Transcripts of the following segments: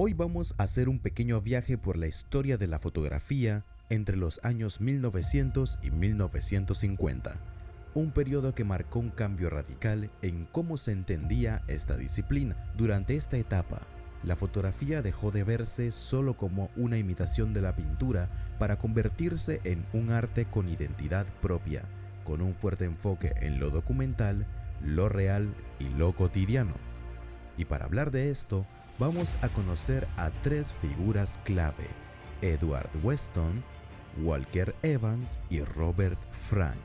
Hoy vamos a hacer un pequeño viaje por la historia de la fotografía entre los años 1900 y 1950, un periodo que marcó un cambio radical en cómo se entendía esta disciplina. Durante esta etapa, la fotografía dejó de verse solo como una imitación de la pintura para convertirse en un arte con identidad propia, con un fuerte enfoque en lo documental, lo real y lo cotidiano. Y para hablar de esto, vamos a conocer a tres figuras clave: Edward Weston, Walker Evans y Robert Frank.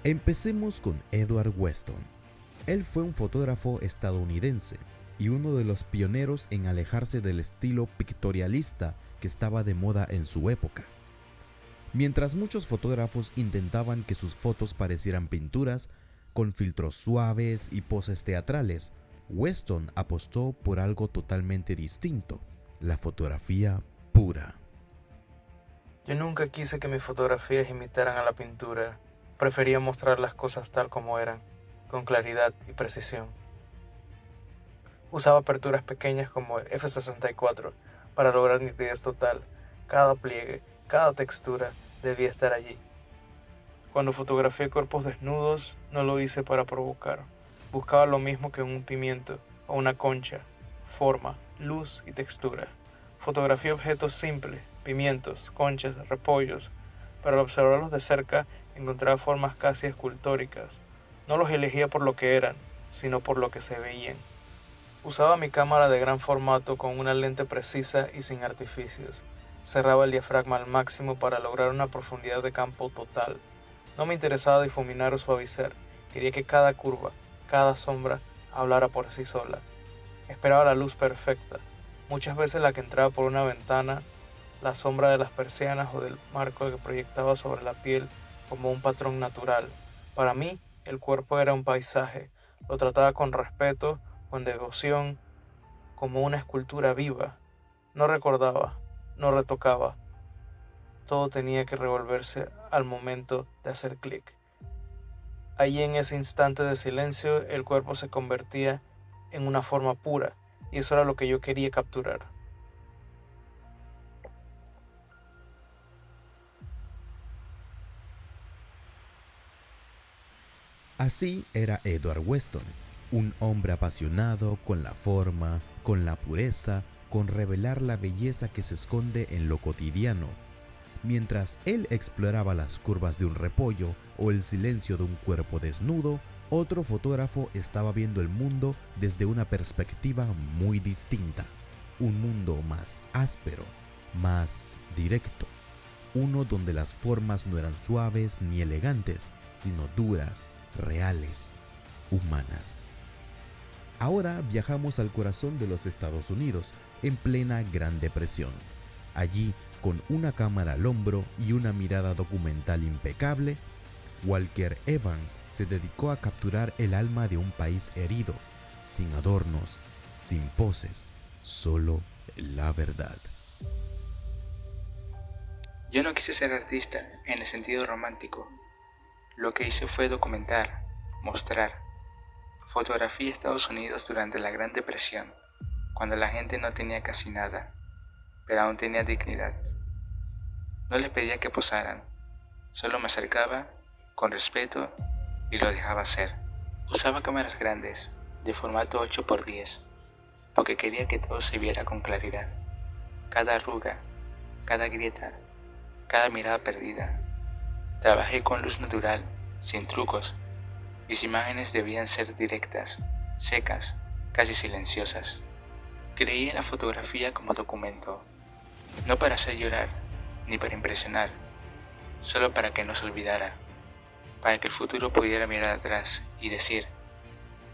Empecemos con Edward Weston. Él fue un fotógrafo estadounidense y uno de los pioneros en alejarse del estilo pictorialista que estaba de moda en su época. Mientras muchos fotógrafos intentaban que sus fotos parecieran pinturas, con filtros suaves y poses teatrales, Weston apostó por algo totalmente distinto: la fotografía pura. Yo nunca quise que mis fotografías imitaran a la pintura. Prefería mostrar las cosas tal como eran, con claridad y precisión. Usaba aperturas pequeñas como el f64 para lograr nitidez total. Cada pliegue, cada textura debía estar allí. Cuando fotografié cuerpos desnudos, no lo hice para provocar. Buscaba lo mismo que un pimiento o una concha: forma, luz y textura. Fotografié objetos simples, pimientos, conchas, repollos, pero al observarlos de cerca encontraba formas casi escultóricas. No los elegía por lo que eran, sino por lo que se veían. Usaba mi cámara de gran formato con una lente precisa y sin artificios. Cerraba el diafragma al máximo para lograr una profundidad de campo total. No me interesaba difuminar o suavizar. Quería que cada curva, cada sombra, hablara por sí sola. Esperaba la luz perfecta, muchas veces la que entraba por una ventana, la sombra de las persianas o del marco que proyectaba sobre la piel como un patrón natural. Para mí, el cuerpo era un paisaje. Lo trataba con respeto, con devoción, como una escultura viva. No recordaba, no retocaba. Todo tenía que revolverse al momento de hacer clic. Allí, en ese instante de silencio, el cuerpo se convertía en una forma pura, y eso era lo que yo quería capturar. Así era Edward Weston, un hombre apasionado con la forma, con la pureza, con revelar la belleza que se esconde en lo cotidiano. Mientras él exploraba las curvas de un repollo o el silencio de un cuerpo desnudo, otro fotógrafo estaba viendo el mundo desde una perspectiva muy distinta. Un mundo más áspero, más directo. Uno donde las formas no eran suaves ni elegantes, sino duras, reales, humanas. Ahora viajamos al corazón de los Estados Unidos, en plena Gran Depresión. Allí, con una cámara al hombro y una mirada documental impecable, Walker Evans se dedicó a capturar el alma de un país herido, sin adornos, sin poses, solo la verdad. Yo no quise ser artista en el sentido romántico. Lo que hice fue documentar, mostrar. Fotografié Estados Unidos durante la Gran Depresión, cuando la gente no tenía casi nada, pero aún tenía dignidad. No les pedía que posaran, solo me acercaba con respeto y lo dejaba hacer. Usaba cámaras grandes, de formato 8x10, porque quería que todo se viera con claridad. Cada arruga, cada grieta, cada mirada perdida. Trabajé con luz natural, sin trucos. Mis imágenes debían ser directas, secas, casi silenciosas. Creí en la fotografía como documento, no para hacer llorar, ni para impresionar, solo para que no se olvidara, para que el futuro pudiera mirar atrás y decir: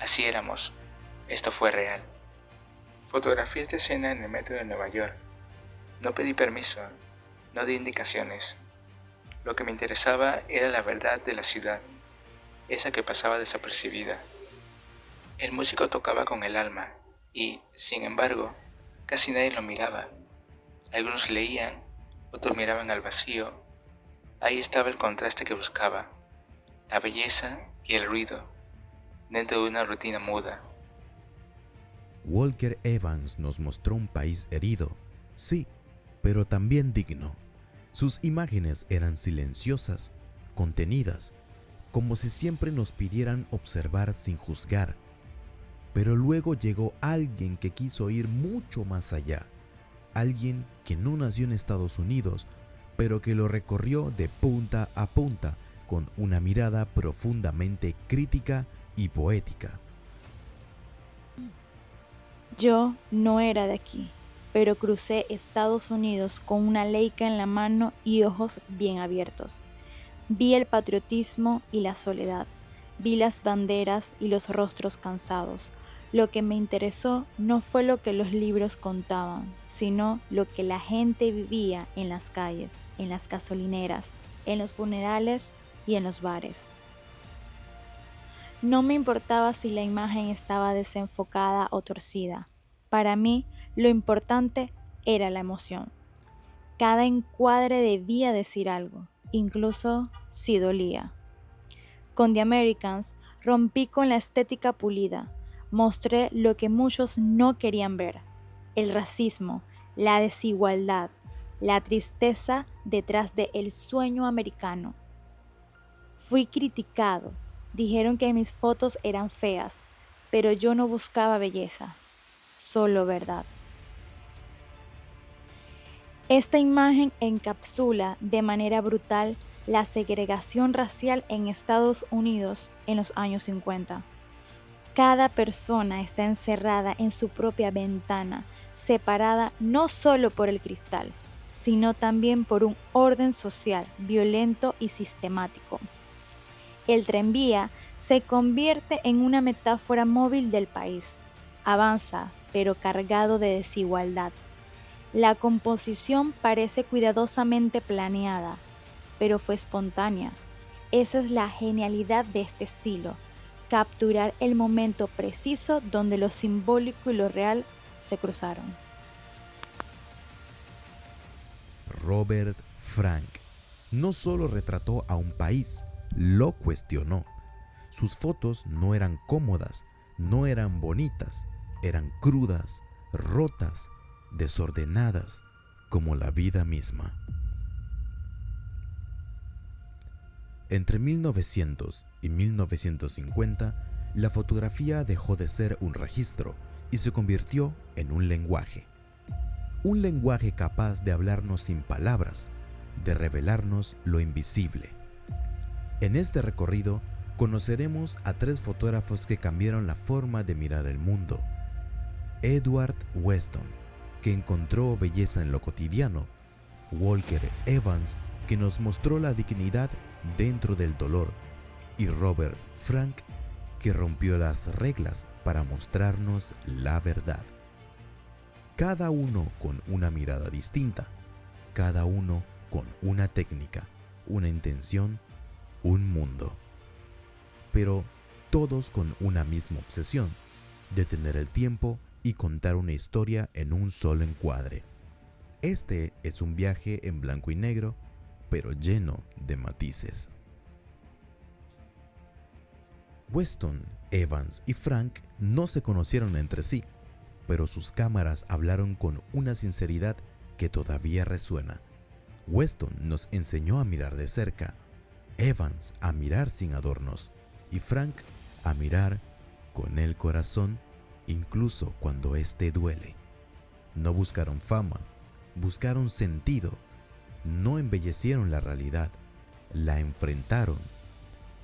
así éramos, esto fue real. Fotografié esta escena en el metro de Nueva York. No pedí permiso, no di indicaciones. Lo que me interesaba era la verdad de la ciudad, esa que pasaba desapercibida. El músico tocaba con el alma y, sin embargo, casi nadie lo miraba. Algunos leían, otros miraban al vacío. Ahí estaba el contraste que buscaba, la belleza y el ruido, dentro de una rutina muda. Walker Evans nos mostró un país herido, sí, pero también digno. Sus imágenes eran silenciosas, contenidas, como si siempre nos pidieran observar sin juzgar. Pero luego llegó alguien que quiso ir mucho más allá, alguien que no nació en Estados Unidos, pero que lo recorrió de punta a punta con una mirada profundamente crítica y poética. Yo no era de aquí, pero crucé Estados Unidos con una Leica en la mano y ojos bien abiertos. Vi el patriotismo y la soledad, vi las banderas y los rostros cansados. Lo que me interesó no fue lo que los libros contaban, sino lo que la gente vivía en las calles, en las gasolineras, en los funerales y en los bares. No me importaba si la imagen estaba desenfocada o torcida. Para mí, lo importante era la emoción. Cada encuadre debía decir algo, incluso si dolía. Con The Americans rompí con la estética pulida. Mostré lo que muchos no querían ver: el racismo, la desigualdad, la tristeza detrás del sueño americano. Fui criticado, dijeron que mis fotos eran feas, pero yo no buscaba belleza, solo verdad. Esta imagen encapsula de manera brutal la segregación racial en Estados Unidos en los años 50. Cada persona está encerrada en su propia ventana, separada no solo por el cristal, sino también por un orden social violento y sistemático. El tranvía se convierte en una metáfora móvil del país. Avanza, pero cargado de desigualdad. La composición parece cuidadosamente planeada, pero fue espontánea. Esa es la genialidad de este estilo: capturar el momento preciso donde lo simbólico y lo real se cruzaron. Robert Frank no solo retrató a un país, lo cuestionó. Sus fotos no eran cómodas, no eran bonitas, eran crudas, rotas, desordenadas, como la vida misma. Entre 1900 y 1950, la fotografía dejó de ser un registro y se convirtió en un lenguaje. Un lenguaje capaz de hablarnos sin palabras, de revelarnos lo invisible. En este recorrido conoceremos a 3 fotógrafos que cambiaron la forma de mirar el mundo. Edward Weston, que encontró belleza en lo cotidiano. Walker Evans, que nos mostró la dignidad dentro del dolor. Y Robert Frank, que rompió las reglas para mostrarnos la verdad. Cada uno con una mirada distinta, cada uno con una técnica, una intención, un mundo. Pero todos con una misma obsesión: detener el tiempo y contar una historia en un solo encuadre. Este es un viaje en blanco y negro, pero lleno de matices. Weston, Evans y Frank no se conocieron entre sí, pero sus cámaras hablaron con una sinceridad que todavía resuena. Weston nos enseñó a mirar de cerca, Evans a mirar sin adornos y Frank a mirar con el corazón, incluso cuando éste duele. No buscaron fama, buscaron sentido. No embellecieron la realidad, la enfrentaron.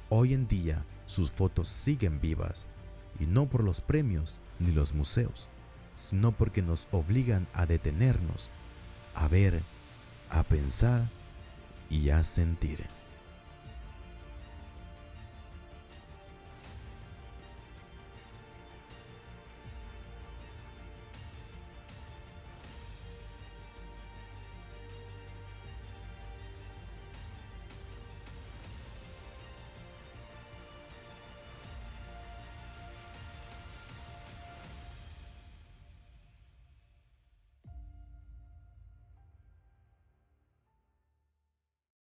Hoy en día sus fotos siguen vivas, y no por los premios ni los museos, sino porque nos obligan a detenernos, a ver, a pensar y a sentir.